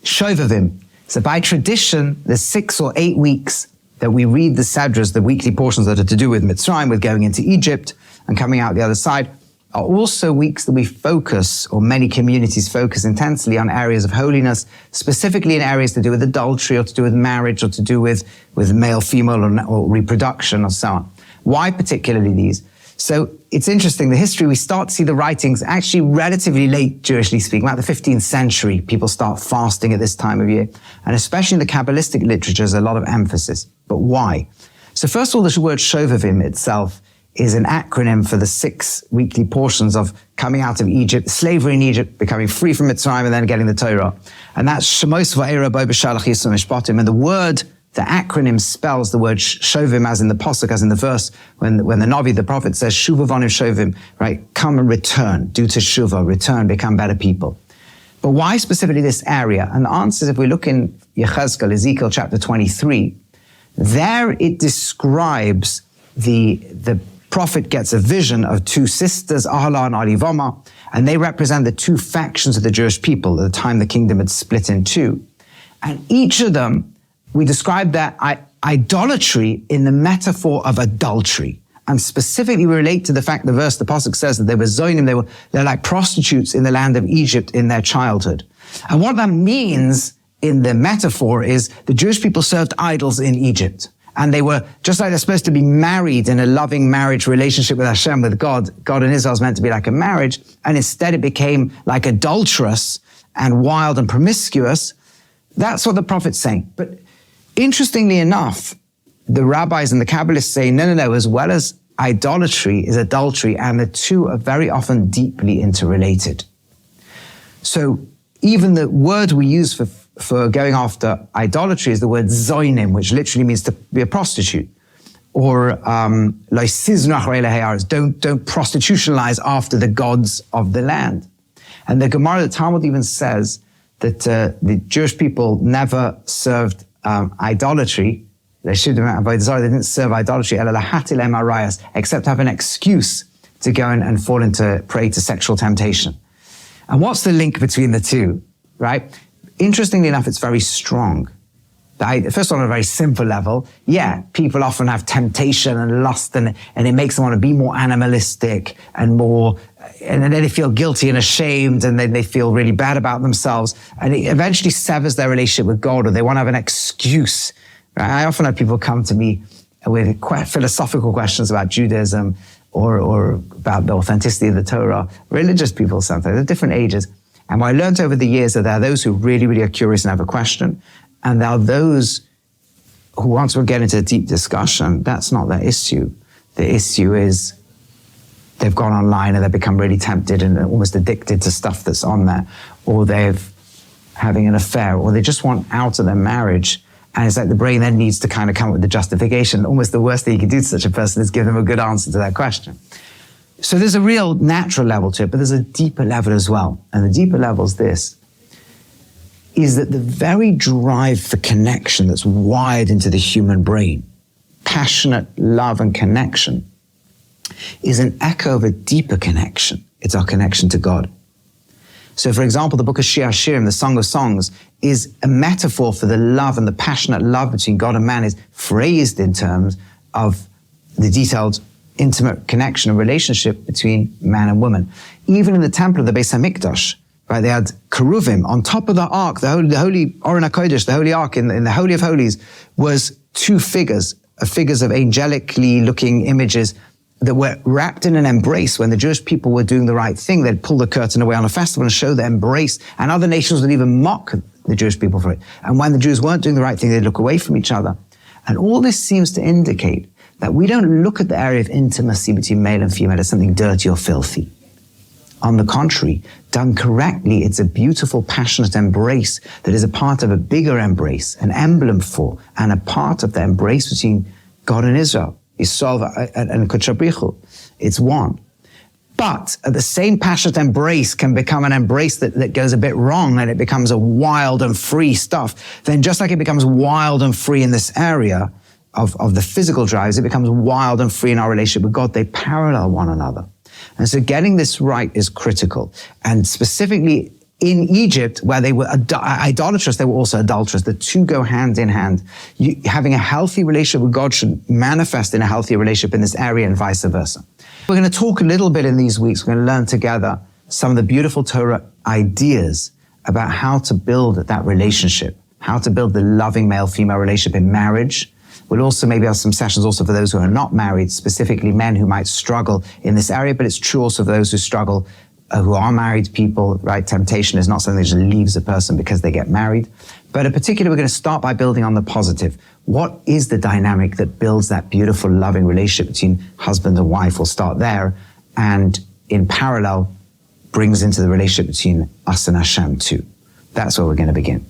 Shovavim. So by tradition, the 6 or 8 weeks that we read the Sedras, the weekly portions that are to do with Mitzrayim, with going into Egypt and coming out the other side, are also weeks that we focus, or many communities focus intensely on areas of holiness, specifically in areas to do with adultery or to do with marriage or to do with male, female or reproduction or so on. Why particularly these? So it's interesting, the history, we start to see the writings actually relatively late, Jewishly speaking, about the 15th century. People start fasting at this time of year. And especially in the Kabbalistic literature, there's a lot of emphasis. But why? So first of all, the word Shovavim itself is an acronym for the 6 weekly portions of coming out of Egypt, slavery in Egypt, becoming free from Mitzrayim, and then getting the Torah. And that's Shemos Va'era Bo B'Shalach Yisrael Mishpatim. And the acronym spells the word Shovim, as in the Pasuk, as in the verse, when the Navi, the prophet, says, Shuva Vonim Shovim, right? Come and return, do Teshuvah, return, become better people. But why specifically this area? And the answer is, if we look in Yechezkel, Ezekiel chapter 23, there it describes the prophet gets a vision of 2 sisters, Ahala and Alivama, and they represent the 2 factions of the Jewish people at the time the kingdom had split in 2. And each of them, we describe their idolatry in the metaphor of adultery. And specifically we relate to the fact, the verse, the Pasuk says that they were zoinim, they're like prostitutes in the land of Egypt in their childhood. And what that means in the metaphor is the Jewish people served idols in Egypt. And they were, just like they're supposed to be married in a loving marriage relationship with Hashem, with God. God and Israel is meant to be like a marriage. And instead it became like adulterous and wild and promiscuous. That's what the prophet's saying. But interestingly enough, the rabbis and the Kabbalists say, no, as well as idolatry is adultery, and the 2 are very often deeply interrelated. So even the word we use for going after idolatry is the word zoinim, which literally means to be a prostitute. Or don't prostitutionalize after the gods of the land. And the Gemara, the Talmud even says that the Jewish people never served idolatry. They didn't serve idolatry, except to have an excuse to go and fall into prey to sexual temptation. And what's the link between the 2, right? Interestingly enough, it's very strong. First on a very simple level, people often have temptation and lust, and it makes them want to be more animalistic and then they feel guilty and ashamed, and then they feel really bad about themselves, and it eventually severs their relationship with God, or they want to have an excuse. Right? I often have people come to me with quite philosophical questions about Judaism or about the authenticity of the Torah. Religious people sometimes, at different ages. And what I learned over the years that there are those who really, really are curious and have a question, and there are those who, once we get into a deep discussion, that's not their issue. The issue is they've gone online and they've become really tempted and almost addicted to stuff that's on there, or they're having an affair, or they just want out of their marriage. And it's like the brain then needs to kind of come up with the justification. Almost the worst thing you can do to such a person is give them a good answer to that question. So there's a real natural level to it, but there's a deeper level as well. And the deeper level is this, is that the very drive for connection that's wired into the human brain, passionate love and connection, is an echo of a deeper connection. It's our connection to God. So for example, the book of Shir Hashirim, the Song of Songs, is a metaphor for the love, and the passionate love between God and man is phrased in terms of the detailed intimate connection and relationship between man and woman. Even in the temple of the Beis HaMikdash, right, they had keruvim on top of the ark, the holy Oren HaKodesh, the holy ark in the Holy of Holies, was 2 figures of angelically looking images that were wrapped in an embrace. When the Jewish people were doing the right thing, they'd pull the curtain away on a festival and show the embrace, and other nations would even mock the Jewish people for it. And when the Jews weren't doing the right thing, they'd look away from each other. And all this seems to indicate that we don't look at the area of intimacy between male and female as something dirty or filthy. On the contrary, done correctly, it's a beautiful, passionate embrace that is a part of a bigger embrace, an emblem for, and a part of the embrace between God and Israel. Yisrael and Kodesh B'richu. It's one. But at the same passionate embrace can become an embrace that goes a bit wrong, and it becomes a wild and free stuff. Then just like it becomes wild and free in this area of the physical drives, it becomes wild and free in our relationship with God. They parallel one another. And so getting this right is critical. And specifically in Egypt, where they were idolatrous, they were also adulterous. The two go hand in hand. Having a healthy relationship with God should manifest in a healthy relationship in this area and vice versa. We're going to talk a little bit in these weeks. We're going to learn together some of the beautiful Torah ideas about how to build that relationship, how to build the loving male-female relationship in marriage. We'll also maybe have some sessions also for those who are not married, specifically men who might struggle in this area, but it's true also for those who struggle who are married people, right? Temptation is not something that just leaves a person because they get married. But in particular, we're going to start by building on the positive. What is the dynamic that builds that beautiful, loving relationship between husband and wife? We'll start there. And in parallel, brings into the relationship between us and Hashem too. That's where we're going to begin.